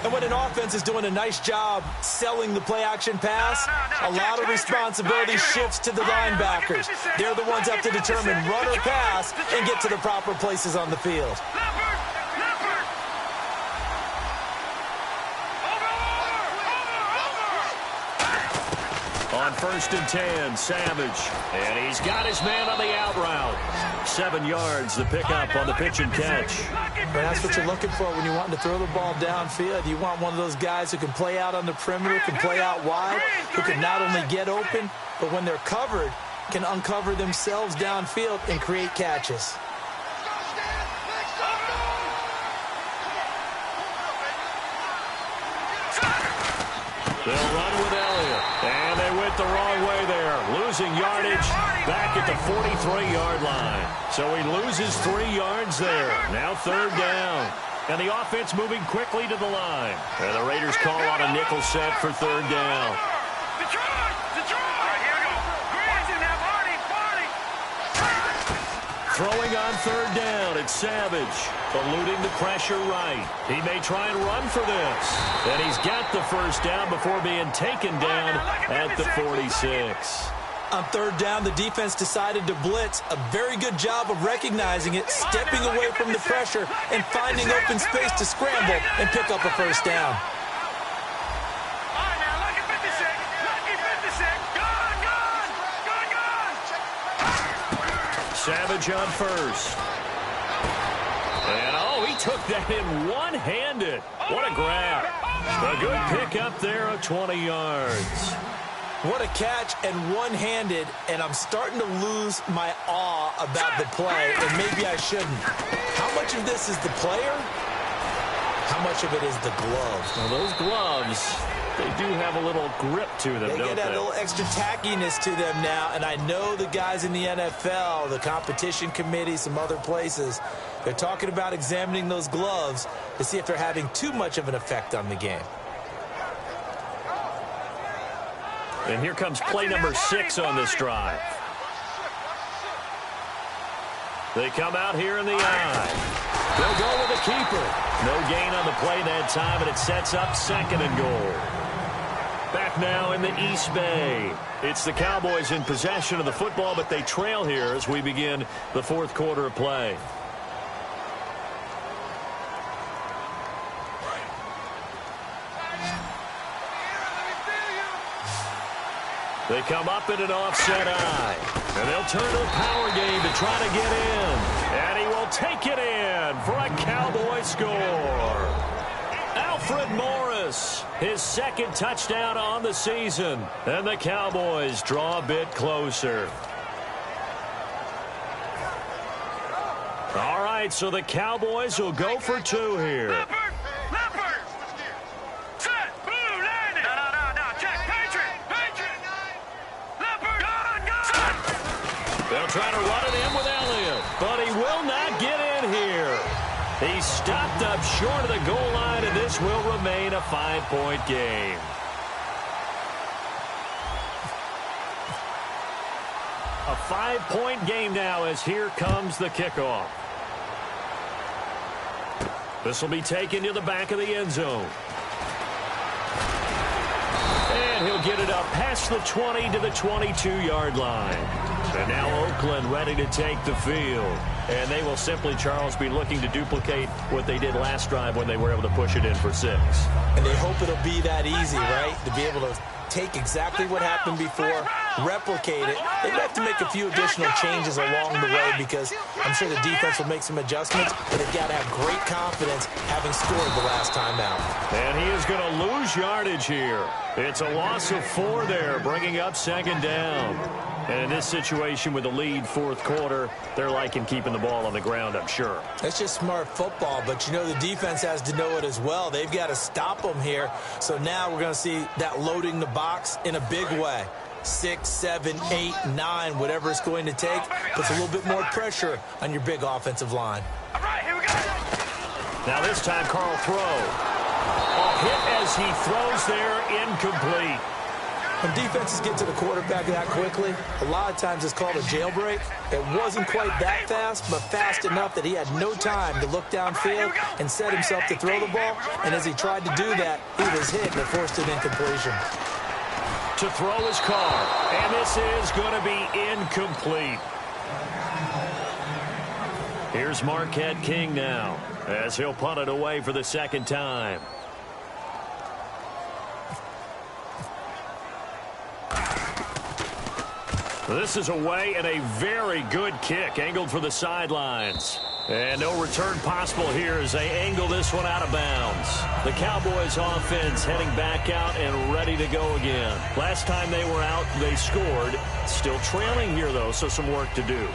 And when an offense is doing a nice job selling the play-action pass, a lot of responsibility shifts to the linebackers. They're the ones have to determine run or pass and get to the proper places on the field. On first and 10, Savage. And he's got his man on the out route. 7 yards, the pickup on the pitch and catch. And that's what you're looking for when you want to throw the ball downfield. You want one of those guys who can play out on the perimeter, can play out wide, who can not only get open, but when they're covered, can uncover themselves downfield and create catches. They'll run with Elliott. And they went the wrong way there. Losing yardage back at the 43-yard line. So he loses 3 yards there. Now third down. And the offense moving quickly to the line. And the Raiders call on a nickel set for third down. Throwing on third down, it's Savage. Eluding the pressure right. He may try and run for this. And he's got the first down before being taken down at the 46. On third down, the defense decided to blitz. A very good job of recognizing it, stepping away from the pressure, and finding open space to scramble and pick up a first down. Savage on first. And, oh, he took that in one-handed. What a grab. A good pickup there of 20 yards. What a catch and one-handed, and I'm starting to lose my awe about the play, and maybe I shouldn't. How much of this is the player? How much of it is the gloves? Well, those gloves, they do have a little grip to them, don't they? They get that little extra tackiness to them now, and I know the guys in the NFL, the competition committee, some other places, they're talking about examining those gloves to see if they're having too much of an effect on the game. And here comes play number 6 on this drive. They come out here in the eye. They'll go with the keeper. No gain on the play that time, and it sets up second and goal. Back now in the East Bay. It's the Cowboys in possession of the football, but they trail here as we begin the fourth quarter of play. They come up in an offset eye. And they'll turn to the power game to try to get in. And he will take it in for a Cowboy score. Alfred Morris, his second touchdown on the season. And the Cowboys draw a bit closer. All right, so the Cowboys will go for 2 here. They'll try to run it in with Elliott, but he will not get in here. He's stopped up short of the goal line, and this will remain a 5-point game. A 5-point game now as here comes the kickoff. This will be taken to the back of the end zone. And he'll get it up past the 20 to the 22-yard line. And now Oakland ready to take the field. And they will simply, Charles, be looking to duplicate what they did last drive when they were able to push it in for 6. And they hope it'll be that easy, right? To be able to take exactly what happened before, replicate it. They'd have to make a few additional changes along the way because I'm sure the defense will make some adjustments, but they've got to have great confidence having scored the last time out. And he is going to lose yardage here. It's a loss of 4 there, bringing up second down. And in this situation with the lead fourth quarter, they're liking keeping the ball on the ground, I'm sure. It's just smart football, but you know the defense has to know it as well. They've got to stop them here. So now we're going to see that loading the box in a big way. 6, 7, 8, 9, whatever it's going to take, puts a little bit more pressure on your big offensive line. All right, here we go. Now this time, Carl throw. A hit as he throws there, incomplete. When defenses get to the quarterback that quickly, a lot of times it's called a jailbreak. It wasn't quite that fast, but fast enough that he had no time to look downfield and set himself to throw the ball. And as he tried to do that, he was hit and it forced an incompletion. To throw his car, and this is going to be incomplete. Here's Marquette King now, as he'll punt it away for the second time. This is away and a very good kick, angled for the sidelines. And no return possible here as they angle this one out of bounds. The Cowboys offense heading back out and ready to go again. Last time they were out, they scored. Still trailing here, though, so some work to do.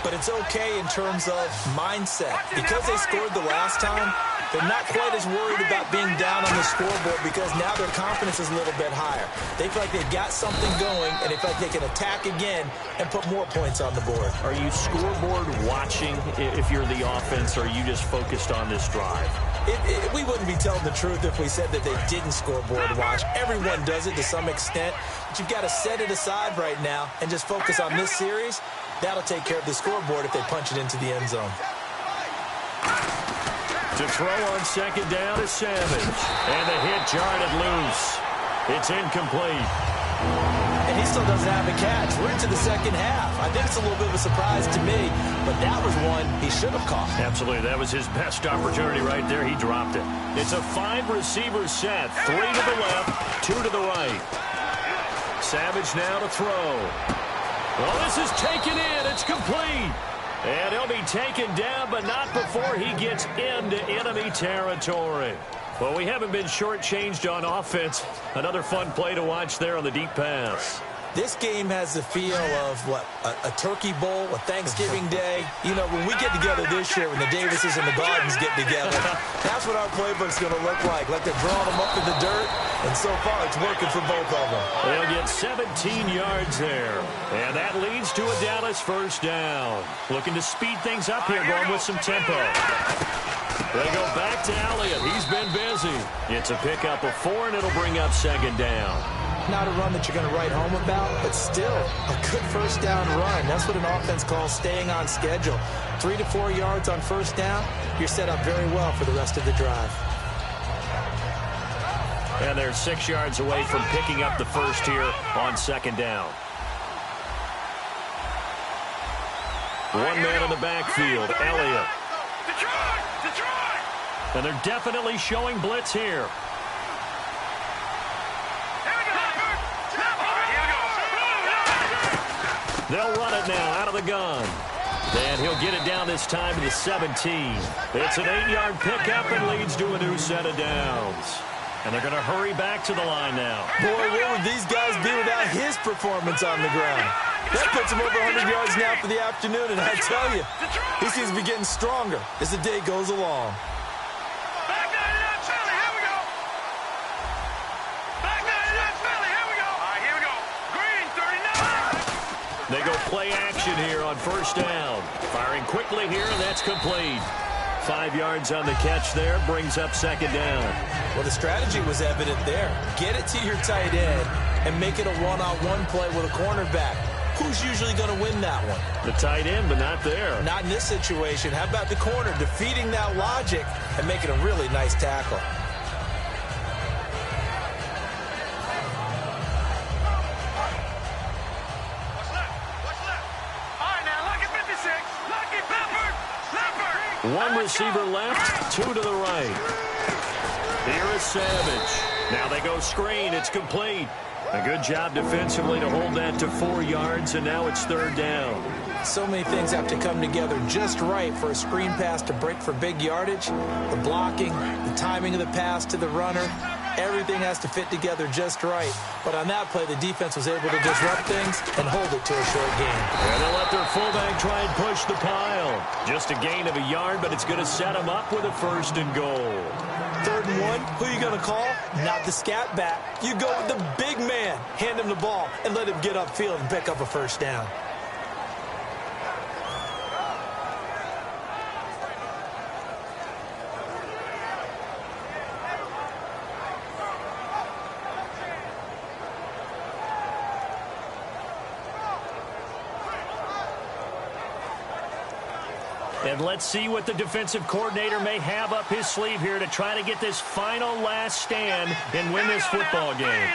But it's okay in terms of mindset. Because they scored the last time, they're not quite as worried about being down on the scoreboard because now their confidence is a little bit higher. They feel like they've got something going, and they feel like they can attack again and put more points on the board. Are you scoreboard watching if you're the offense, or are you just focused on this drive? We wouldn't be telling the truth if we said that they didn't scoreboard watch. Everyone does it to some extent, but you've got to set it aside right now and just focus on this series. That'll take care of the scoreboard if they punch it into the end zone. To throw on second down is Savage. And the hit jarred it loose. It's incomplete. And he still doesn't have a catch. We're into the second half. I think it's a little bit of a surprise to me, but that was one he should have caught. Absolutely. That was his best opportunity right there. He dropped it. It's a 5-receiver set. 3 to the left, 2 to the right. Savage now to throw. Well, this is taken in. It's complete. And he'll be taken down, but not before he gets into enemy territory. Well, we haven't been shortchanged on offense. Another fun play to watch there on the deep pass. This game has the feel of, a turkey bowl, a Thanksgiving day. You know, when we get together this year, when the Davises and the Gardens get together, that's what our playbook's going to look like. Like they're drawing them up in the dirt, and so far it's working for both of them. They'll get 17 yards there, and that leads to a Dallas first down. Looking to speed things up here, going with some tempo. They go back to Elliott. He's been busy. It's a pickup of 4, and it'll bring up second down. Not a run that you're going to write home about, but still a good first down run. That's what an offense calls staying on schedule. 3 to 4 yards on first down, you're set up very well for the rest of the drive. And they're 6 yards away from picking up the first here on second down. One man in the backfield, Elliott. And they're definitely showing blitz here. They'll run it now out of the gun. And he'll get it down this time to the 17. It's an 8-yard pickup and leads to a new set of downs. And they're going to hurry back to the line now. Boy, what would these guys be without his performance on the ground? That puts him over 100 yards now for the afternoon, and I tell you, he seems to be getting stronger as the day goes along. They go play action here on first down. Firing quickly here, and that's complete. 5 yards on the catch there, brings up second down. Well, the strategy was evident there. Get it to your tight end and make it a one-on-one play with a cornerback. Who's usually going to win that one? The tight end, but not there. Not in this situation. How about the corner defeating that logic and making a really nice tackle? One receiver left, 2 to the right. Here is Savage. Now they go screen. It's complete. A good job defensively to hold that to 4 yards, and now it's third down. So many things have to come together just right for a screen pass to break for big yardage. The blocking, the timing of the pass to the runner, Everything has to fit together just right. But on that play, the defense was able to disrupt things and hold it to a short gain. And they'll let their fullback try and push the pile. Just a gain of a yard, but it's going to set them up with a 1st and goal. 3rd and 1, who are you going to call? Not the scat back. You go with the big man. Hand him the ball and let him get upfield and pick up a 1st down. And let's see what the defensive coordinator may have up his sleeve here to try to get this final last stand and win this football game.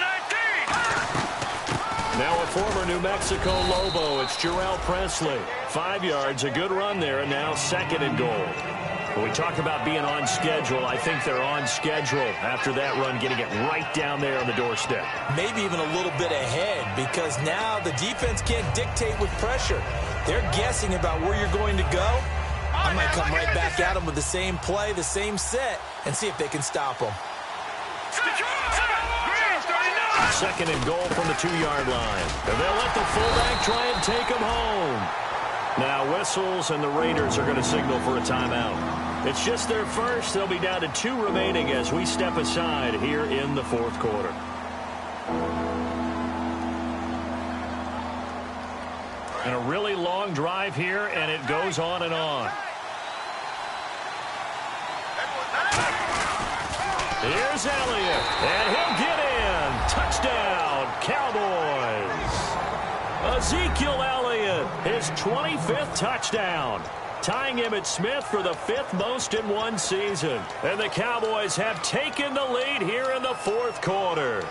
Now a former New Mexico Lobo, it's Jarrell Presley. 5 yards, a good run there, and now 2nd and goal. When we talk about being on schedule, I think they're on schedule after that run, getting it right down there on the doorstep. Maybe even a little bit ahead, because now the defense can't dictate with pressure. They're guessing about where you're going to go. I might come right back at them with the same play, the same set, and see if they can stop them. 2nd and goal from the 2-yard line. And they'll let the fullback try and take them home. Now whistles, and the Raiders are going to signal for a timeout. It's just their first. They'll be down to 2 remaining as we step aside here in the 4th quarter. And a really long drive here, and it goes on and on. Here's Elliott, and he'll get in. Touchdown, Cowboys. Ezekiel Elliott, his 25th touchdown, tying Emmitt Smith for the 5th most in one season. And the Cowboys have taken the lead here in the 4th quarter.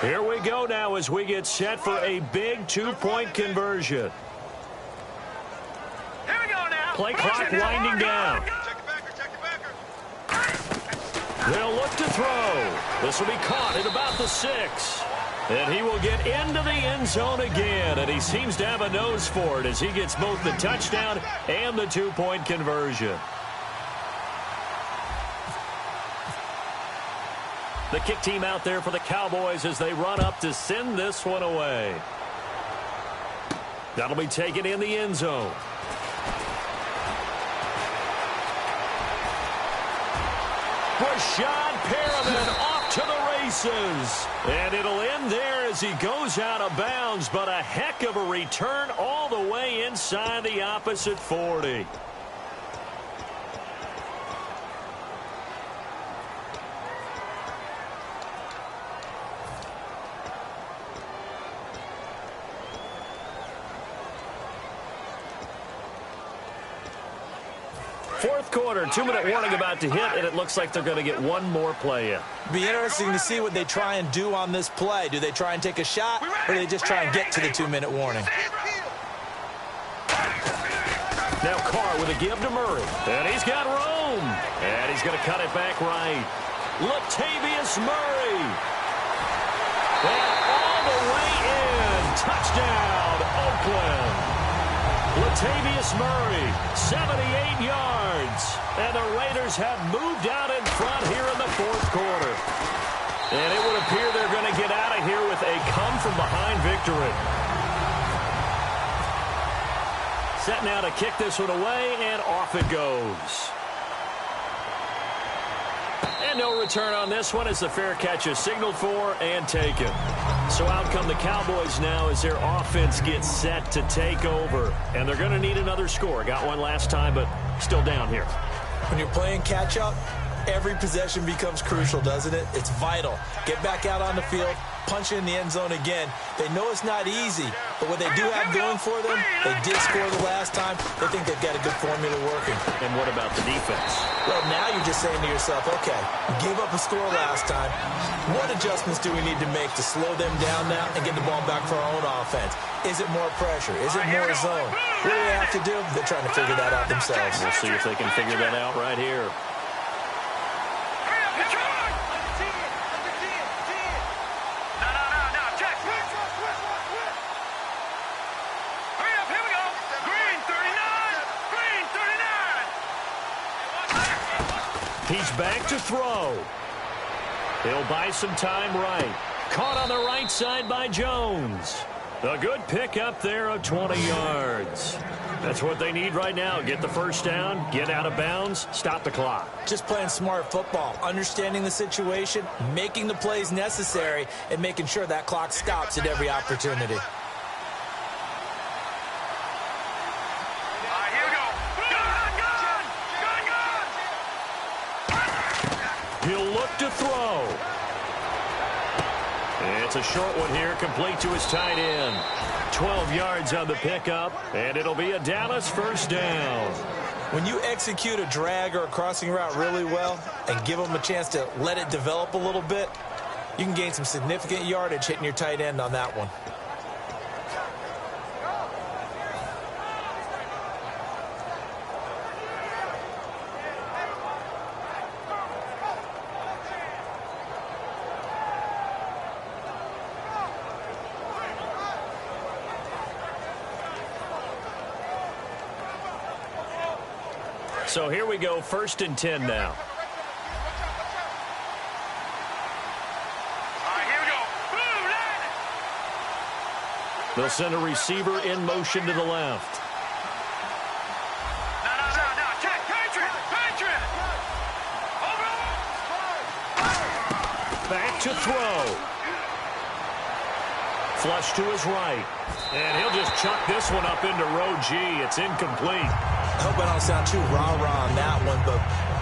Here we go now as we get set for a big 2-point conversion. Here we go now. Play clock winding down. They'll look to throw. This will be caught at about the 6. And he will get into the end zone again. And he seems to have a nose for it as he gets both the touchdown and the 2-point conversion. The kick team out there for the Cowboys as they run up to send this one away. That'll be taken in the end zone. Rashad Perriman off to the races. And it'll end there as he goes out of bounds, but a heck of a return all the way inside the opposite 40. Fourth quarter, 2-minute warning about to hit, and it looks like they're going to get one more play in. Be interesting to see what they try and do on this play. Do they try and take a shot, or do they just try and get to the 2-minute warning? Now Carr with a give to Murray, and he's got room, and he's going to cut it back right. Latavius Murray, and all the way in, touchdown, Oakland. Latavius Murray, 78 yards. And the Raiders have moved out in front here in the 4th quarter. And it would appear they're going to get out of here with a come-from-behind victory. Set now to kick this one away, and off it goes. And no return on this one as the fair catch is signaled for and taken. So out come the Cowboys now as their offense gets set to take over. And they're going to need another score. Got one last time, but still down here. When you're playing catch-up, every possession becomes crucial, doesn't it? It's vital. Get back out on the field, punch in the end zone again. They know it's not easy, but what they do have going for them, they did score the last time. They think they've got a good formula working. And what about the defense? Well, now you're just saying to yourself, okay, we gave up a score last time. What adjustments do we need to make to slow them down now and get the ball back for our own offense? Is it more pressure? Is it more zone? What do they have to do? They're trying to figure that out themselves. We'll see if they can figure that out right here. He's back to throw. He'll buy some time right. Caught on the right side by Jones. A good pick up there of 20 yards. That's what they need right now. Get the first down, get out of bounds, stop the clock. Just playing smart football, understanding the situation, making the plays necessary, and making sure that clock stops at every opportunity. He'll look to throw. It's a short one here, complete to his tight end. 12 yards on the pickup, and it'll be a Dallas first down. When you execute a drag or a crossing route really well and give them a chance to let it develop a little bit, you can gain some significant yardage hitting your tight end on that one. So here we go, 1st and 10 now. All right, here we go. They'll send a receiver in motion to the left. No. Check. Patriot. Over. Back to throw. Flush to his right. And he'll just chuck this one up into row G. It's incomplete. I hope I don't sound too rah-rah on that one, but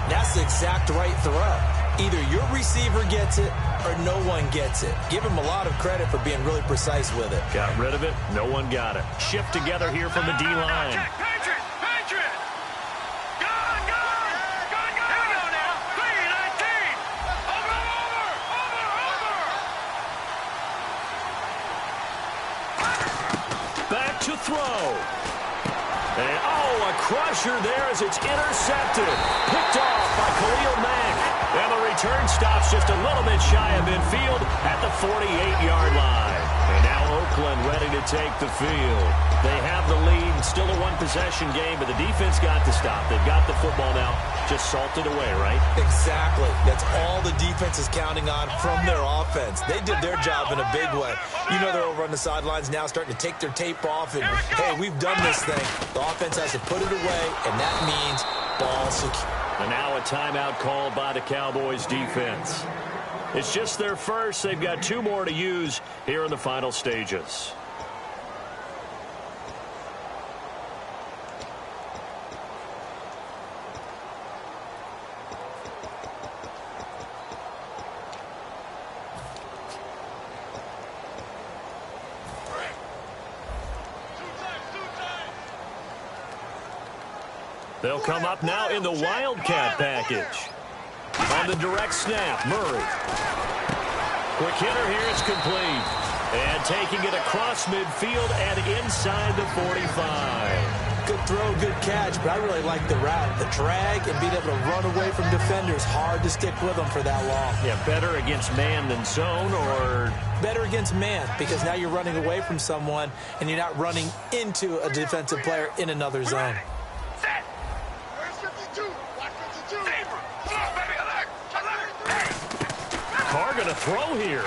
that's the exact right throw. Either your receiver gets it or no one gets it. Give him a lot of credit for being really precise with it. Got rid of it. No one got it. Shift together here from the D-line. Patriot. Gun. Here we go now. 3-19. Over. Back to throw. And, a crusher there as it's intercepted. Picked off by Khalil Mack. And the return stops just a little bit shy of midfield at the 48-yard line. And now Oakland ready to take the field. They have the lead. Still a one-possession game, but the defense got to stop. They've got the football now. Just salted away, right? Exactly. That's all the defense is counting on from their offense. They did their job in a big way. You know they're over on the sidelines now starting to take their tape off and, hey, we've done this thing. The offense has to put it away, and that means ball secure. And now a timeout called by the Cowboys defense. It's just their first. They've got 2 more to use here in the final stages. They'll come up now in the Wildcat package. On the direct snap, Murray. Quick hitter here, it's complete. And taking it across midfield and inside the 45. Good throw, good catch, but I really like the route. The drag and being able to run away from defenders, hard to stick with them for that long. Yeah, better against man than zone, or? Better against man, because now you're running away from someone and you're not running into a defensive player in another zone. Set. Where's 52? Watch 52. Zebra. Come on, baby. Alert. Carr going to throw here.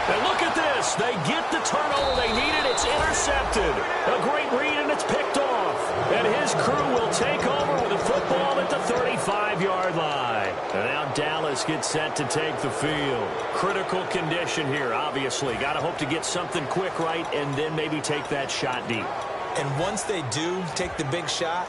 And look at this. They get the turnover they needed. It's intercepted. A great read, and it's picked off. And his crew will take over with the football at the 35-yard line. And now Dallas gets set to take the field. Critical condition here, obviously. Got to hope to get something quick right and then maybe take that shot deep. And once they do take the big shot,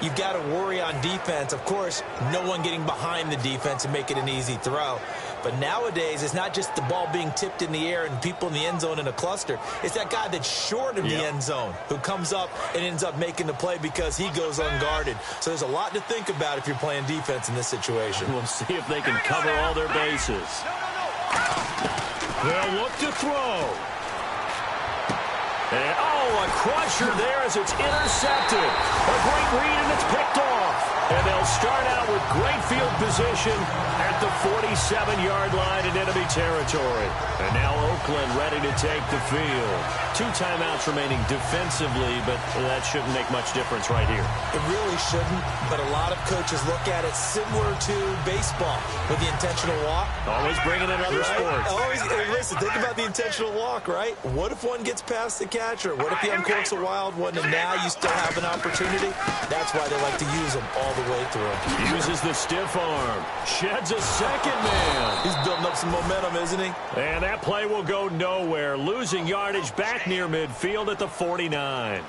you've got to worry on defense. Of course, no one getting behind the defense and make it an easy throw. But nowadays, it's not just the ball being tipped in the air and people in the end zone in a cluster. It's that guy that's short of the end zone who comes up and ends up making the play because he goes unguarded. So there's a lot to think about if you're playing defense in this situation. We'll see if they can cover all their bases. They'll look to throw. And, a crusher there as it's intercepted. A great read, and it's picked off. And they'll start out with great field position at the 47-yard line in enemy territory. And now Oakland ready to take the field. 2 timeouts remaining defensively, but that shouldn't make much difference right here. It really shouldn't, but a lot of coaches look at it similar to baseball with the intentional walk. Always bringing in other sports. Always, listen, think about the intentional walk, right? What if one gets past the catcher? What if he uncorks a wild one and now you still have an opportunity? That's why they like to use them all the way through. Uses the stiff arm. Sheds a second man. He's building up some momentum, isn't he? And that play will go nowhere. Losing yardage back near midfield at the 49.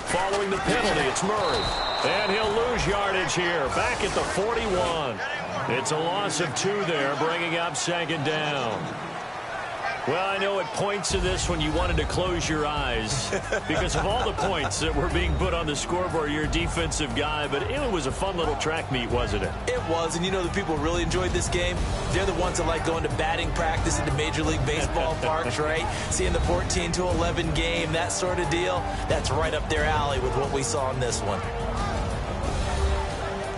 Following the penalty, it's Murray. And he'll lose yardage here, back at the 41. It's a loss of 2 there, bringing up second down. Well, I know at points in this one you wanted to close your eyes because of all the points that were being put on the scoreboard. You're a defensive guy, but it was a fun little track meet, wasn't it? It was, and you know the people who really enjoyed this game? They're the ones that like going to batting practice into Major League Baseball parks, right? Seeing the 14-11 game, that sort of deal, that's right up their alley with what we saw in this one.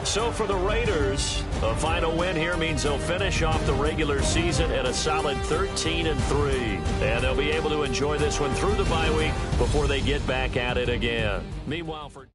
So for the Raiders, a final win here means they'll finish off the regular season at a solid 13-3. And they'll be able to enjoy this one through the bye week before they get back at it again. Meanwhile, for